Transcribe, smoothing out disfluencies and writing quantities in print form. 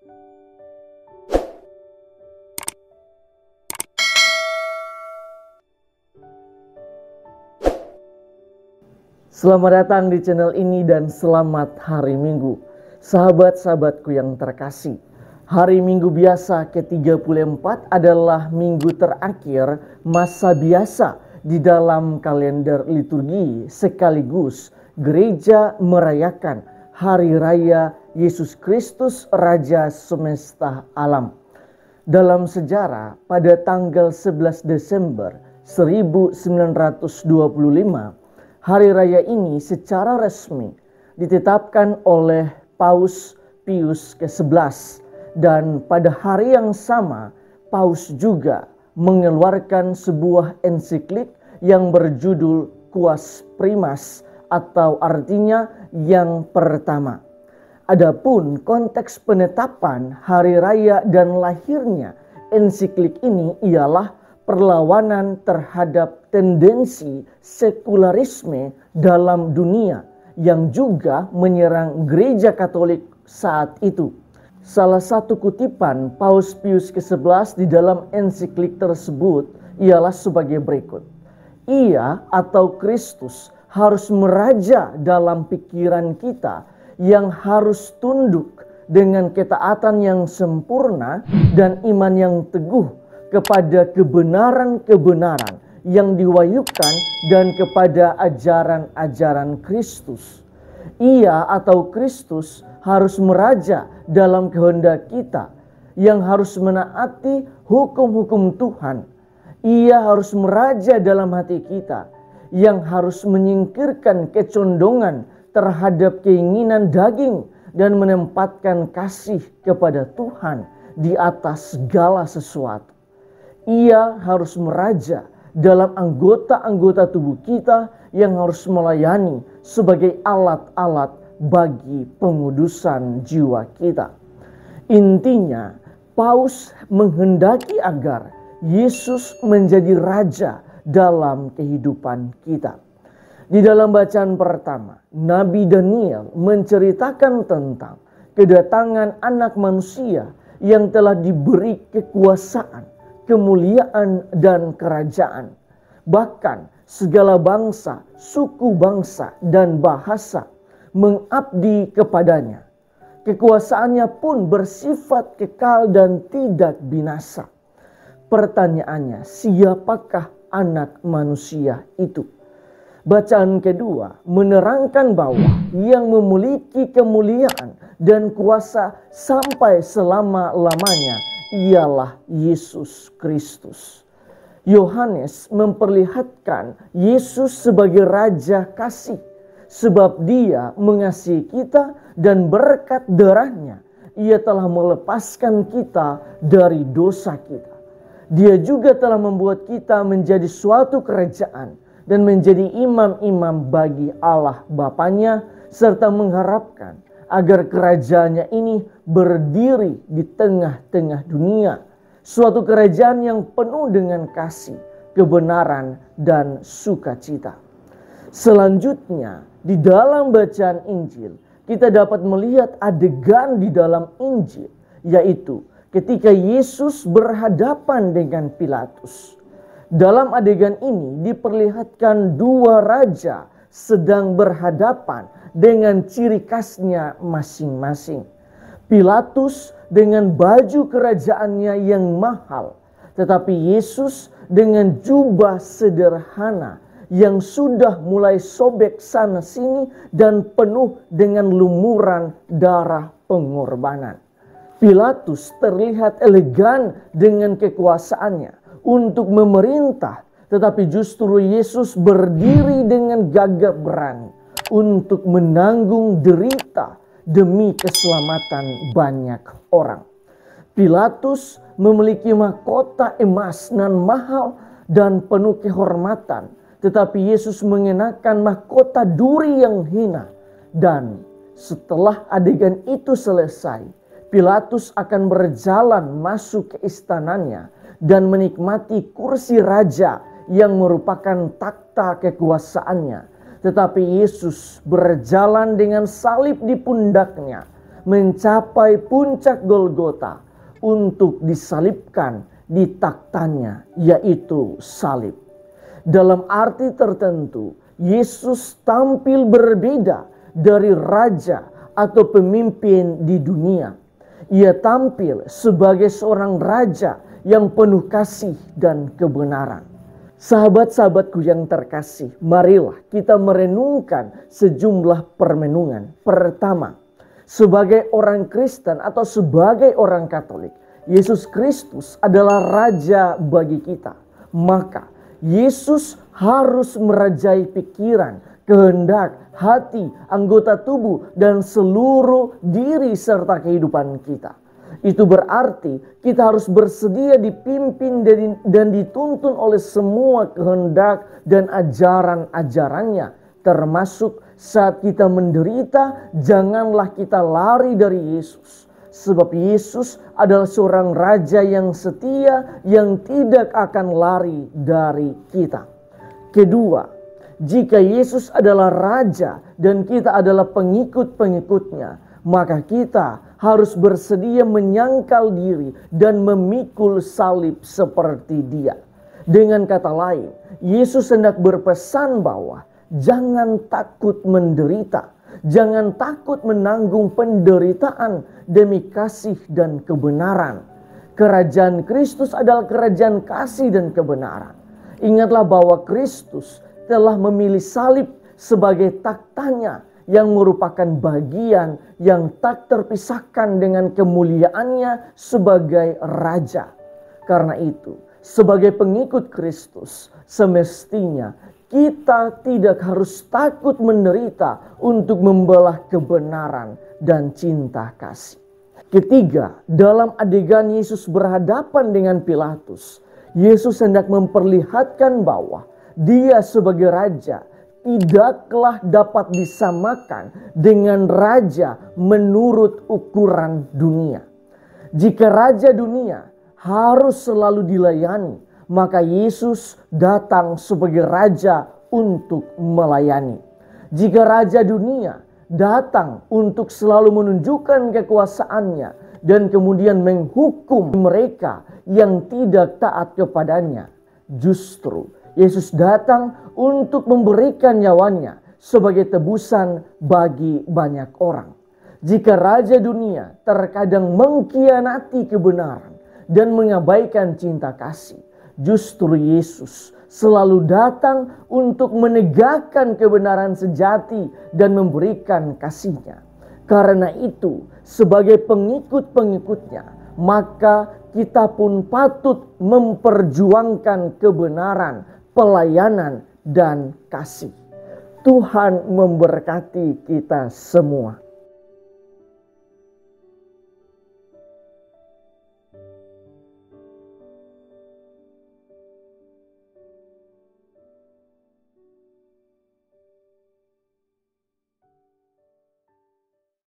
Selamat datang di channel ini dan selamat hari Minggu. Sahabat-sahabatku yang terkasih, hari Minggu biasa ke-34 adalah minggu terakhir masa biasa di dalam kalender liturgi, sekaligus gereja merayakan Hari Raya Yesus Kristus Raja Semesta Alam. Dalam sejarah, pada tanggal 11 Desember 1925, Hari Raya ini secara resmi ditetapkan oleh Paus Pius ke-11, dan pada hari yang sama Paus juga mengeluarkan sebuah ensiklik yang berjudul Quas Primas, atau artinya yang pertama. Adapun konteks penetapan hari raya dan lahirnya ensiklik ini ialah perlawanan terhadap tendensi sekularisme dalam dunia yang juga menyerang gereja Katolik saat itu. Salah satu kutipan Paus Pius ke-11 di dalam ensiklik tersebut ialah sebagai berikut. Ia atau Kristus harus meraja dalam pikiran kita, yang harus tunduk dengan ketaatan yang sempurna dan iman yang teguh kepada kebenaran-kebenaran yang diwahyukan dan kepada ajaran-ajaran Kristus. Ia atau Kristus harus meraja dalam kehendak kita, yang harus menaati hukum-hukum Tuhan. Ia harus meraja dalam hati kita, yang harus menyingkirkan kecondongan terhadap keinginan daging dan menempatkan kasih kepada Tuhan di atas segala sesuatu. Ia harus meraja dalam anggota-anggota tubuh kita yang harus melayani sebagai alat-alat bagi pengudusan jiwa kita. Intinya, Paus menghendaki agar Yesus menjadi raja dalam kehidupan kita. Di dalam bacaan pertama, Nabi Daniel menceritakan tentang kedatangan anak manusia yang telah diberi kekuasaan, kemuliaan, dan kerajaan. Bahkan segala bangsa, suku bangsa, dan bahasa mengabdi kepadanya. Kekuasaannya pun bersifat kekal dan tidak binasa. Pertanyaannya, siapakah anak manusia itu? Bacaan kedua menerangkan bahwa yang memiliki kemuliaan dan kuasa sampai selama-lamanya ialah Yesus Kristus. Yohanes memperlihatkan Yesus sebagai Raja Kasih, sebab Dia mengasihi kita dan berkat darahnya Ia telah melepaskan kita dari dosa kita. Dia juga telah membuat kita menjadi suatu kerajaan dan menjadi imam-imam bagi Allah Bapanya, serta mengharapkan agar kerajaannya ini berdiri di tengah-tengah dunia. Suatu kerajaan yang penuh dengan kasih, kebenaran, dan sukacita. Selanjutnya, di dalam bacaan Injil, kita dapat melihat adegan di dalam Injil, yaitu ketika Yesus berhadapan dengan Pilatus. Dalam adegan ini diperlihatkan dua raja sedang berhadapan dengan ciri khasnya masing-masing. Pilatus dengan baju kerajaannya yang mahal, tetapi Yesus dengan jubah sederhana yang sudah mulai sobek sana sini dan penuh dengan lumuran darah pengorbanan. Pilatus terlihat elegan dengan kekuasaannya untuk memerintah, tetapi justru Yesus berdiri dengan gagah berani untuk menanggung derita demi keselamatan banyak orang. Pilatus memiliki mahkota emas nan mahal dan penuh kehormatan, tetapi Yesus mengenakan mahkota duri yang hina. Dan setelah adegan itu selesai, Pilatus akan berjalan masuk ke istananya dan menikmati kursi raja yang merupakan takhta kekuasaannya. Tetapi Yesus berjalan dengan salib di pundaknya, mencapai puncak Golgota untuk disalibkan di taktanya, yaitu salib. Dalam arti tertentu, Yesus tampil berbeda dari raja atau pemimpin di dunia. Ia tampil sebagai seorang raja yang penuh kasih dan kebenaran. Sahabat-sahabatku yang terkasih, marilah kita merenungkan sejumlah permenungan. Pertama, sebagai orang Kristen atau sebagai orang Katolik, Yesus Kristus adalah raja bagi kita. Maka Yesus harus merajai pikiran, kehendak, hati, anggota tubuh, dan seluruh diri serta kehidupan kita. Itu berarti kita harus bersedia dipimpin dan dituntun oleh semua kehendak dan ajaran-ajarannya. Termasuk saat kita menderita, janganlah kita lari dari Yesus. Sebab Yesus adalah seorang raja yang setia, yang tidak akan lari dari kita. Kedua, jika Yesus adalah raja dan kita adalah pengikut-pengikutnya, maka kita harus bersedia menyangkal diri dan memikul salib seperti Dia. Dengan kata lain, Yesus hendak berpesan bahwa jangan takut menderita, jangan takut menanggung penderitaan demi kasih dan kebenaran. Kerajaan Kristus adalah kerajaan kasih dan kebenaran. Ingatlah bahwa Kristus telah memilih salib sebagai taktanya, yang merupakan bagian yang tak terpisahkan dengan kemuliaannya sebagai raja. Karena itu, sebagai pengikut Kristus, semestinya kita tidak harus takut menderita untuk membelah kebenaran dan cinta kasih. Ketiga, dalam adegan Yesus berhadapan dengan Pilatus, Yesus hendak memperlihatkan bahwa Dia sebagai raja tidaklah dapat disamakan dengan raja menurut ukuran dunia. Jika raja dunia harus selalu dilayani, maka Yesus datang sebagai raja untuk melayani. Jika raja dunia datang untuk selalu menunjukkan kekuasaannya dan kemudian menghukum mereka yang tidak taat kepadanya, justru Yesus datang untuk memberikan nyawanya sebagai tebusan bagi banyak orang. Jika raja dunia terkadang mengkhianati kebenaran dan mengabaikan cinta kasih, justru Yesus selalu datang untuk menegakkan kebenaran sejati dan memberikan kasih-Nya. Karena itu, sebagai pengikut-pengikutnya, maka kita pun patut memperjuangkan kebenaran, pelayanan, dan kasih. Tuhan memberkati kita semua.